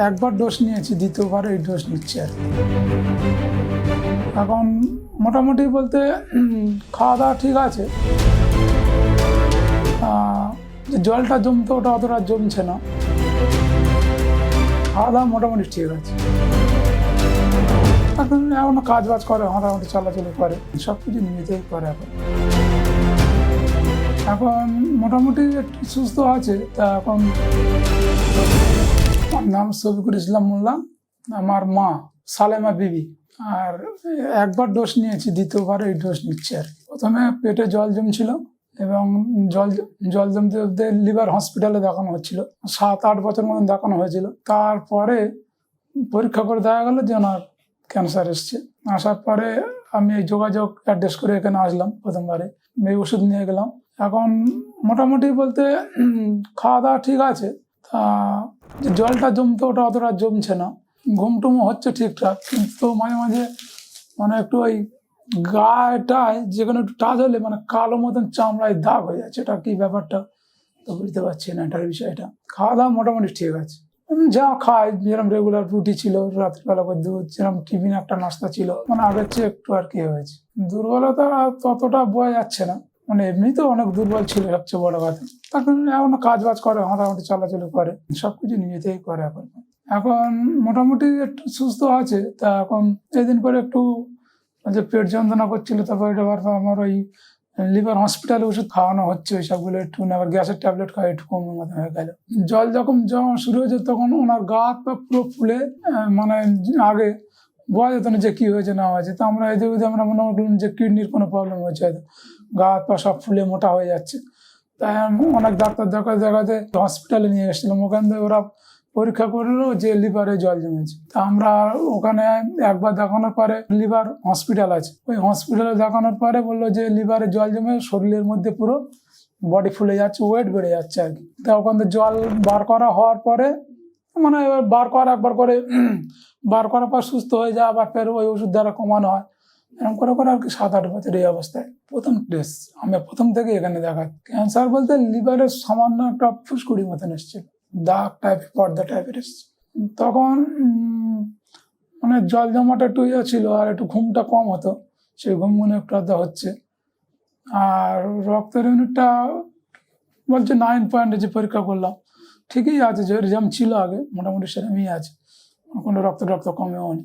একবার ডোজ নিয়েছি, দ্বিতীয়বার এই ডোজ নিচ্ছি আর কি। এখন মোটামুটি বলতে খাওয়া দাওয়া ঠিক আছে, যে জলটা জমতো ওটা অতটা জমছে না, খাওয়া দাওয়া মোটামুটি ঠিক আছে। এখন কাজ বাজ করে, মোটামুটি চলাচলি করে, সব কিছু নিজেই করে এখন মোটামুটি একটু সুস্থ আছে। তা এখন আমার নাম শফিকুল ইসলাম মোল্লা, আমার মা সালেমা বিবি। আর একবার ডোজ নিয়েছি, দ্বিতীয়বার এই ডোজ নিচ্ছি আর কি। প্রথমে পেটে জল জমছিল এবং জল জমতে জমতে লিভার হসপিটালে দেখানো হচ্ছিল, 7-8 বছর মতন দেখানো হয়েছিল। তারপরে পরীক্ষা করে দেখা গেল যে ওনার ক্যান্সার এসছে। আসার পরে আমি এই যোগাযোগ অ্যাড্রেস করে এখানে আসলাম, প্রথমবারে এই ওষুধ নিয়ে গেলাম। এখন মোটামুটি বলতে খাওয়া দাওয়া ঠিক আছে, তা যে জলটা জমতো ওটা অতটা জমছে না, ঘুমটুমও হচ্ছে ঠিকঠাক, কিন্তু মাঝে মাঝে মানে একটু ওই গায়েটায় যেখানে একটু টাচ হলে মানে কালো মতন চামড়ায় দাগ হয়ে যাচ্ছে। এটা কি ব্যাপারটা তো বুঝতে পারছি না, এটার বিষয়টা। খাওয়া দাওয়া মোটামুটি ঠিক আছে, যা খাই যেরকম রেগুলার রুটি ছিল, রাত্রিবেলা করে দুধ, যেরকম টিফিন একটা নাস্তা ছিল, মানে আগের চেয়ে একটু আর কি হয়েছে। দুর্বলতা ততটা বোঝা যাচ্ছে না, মানে এমনিতেও অনেক দুর্বল ছিল সবচেয়ে বড় কথা। এখন কাজ বাজ করে, মোটামুটি চলাচল করে, সবকিছু নিজেতেই করে এখন মোটামুটি একটু সুস্থ আছে। তা এখন এদিন করে একটু যে পেট যন্ত্রণা করছিল, তারপরে আমার ওই লিভার হসপিটালে ওষুধ খাওয়ানো হচ্ছে, ওই সবগুলো একটু আবার গ্যাসের ট্যাবলেট খাওয়া একটু কম মতো হয়ে গেল। জল যখন জমা শুরু হয়েছে তখন ওনার গা হাত পা পুরো ফুলে, মানে আগে বোঝা যেত না যে কি হয়েছে না হয়েছে। তো আমরা এদিকে আমরা মনে করলাম যে কিডনির কোনো প্রবলেম হয়েছে, হয়তো গা হাত পা সব ফুলে মোটা হয়ে যাচ্ছে। তাই অনেক ডাক্তার দেখাতে হসপিটালে নিয়ে এসেছিলাম। ওখান থেকে ওরা পরীক্ষা করলো যে লিভারে জল জমেছে। তা আমরা ওখানে একবার দেখানোর পরে, লিভার হসপিটাল আছে, ওই হসপিটালে দেখানোর পরে বললো যে লিভারে জল জমে শরীরের মধ্যে পুরো বডি ফুলে যাচ্ছে, ওয়েট বেড়ে যাচ্ছে আর কি। তা ওখান থেকে জল বার করা হওয়ার পরে মানে এবার একবার করে বার করার পর সুস্থ হয়ে যায়, আবার ফের ওই ওষুধ দ্বারা কমানো হয়। এরকম করে আর কি 7-8 বছর এই অবস্থায়। প্রথম টেস্ট আমি প্রথম থেকে এখানে দেখাই। ক্যান্সার বলতে লিভারের সামান্য একটা ফুসকুড়ি মতন এসেছিল, দাগ টাইপের, পর্দা টাইপের এসছে। তখন মানে জল জমাটা একটু ইয়ে ছিল, আর একটু ঘুমটা কম হতো, সেই ঘুম মনে একটু আধা হচ্ছে। আর রক্তের ইউনিটটা বলছে 9 পয়েন্ট, যে পরীক্ষা করলাম ঠিকই আছে, যে যেমন ছিল আগে মোটামুটি সেরকমই আছে, কোনো রক্ত কমেও নি।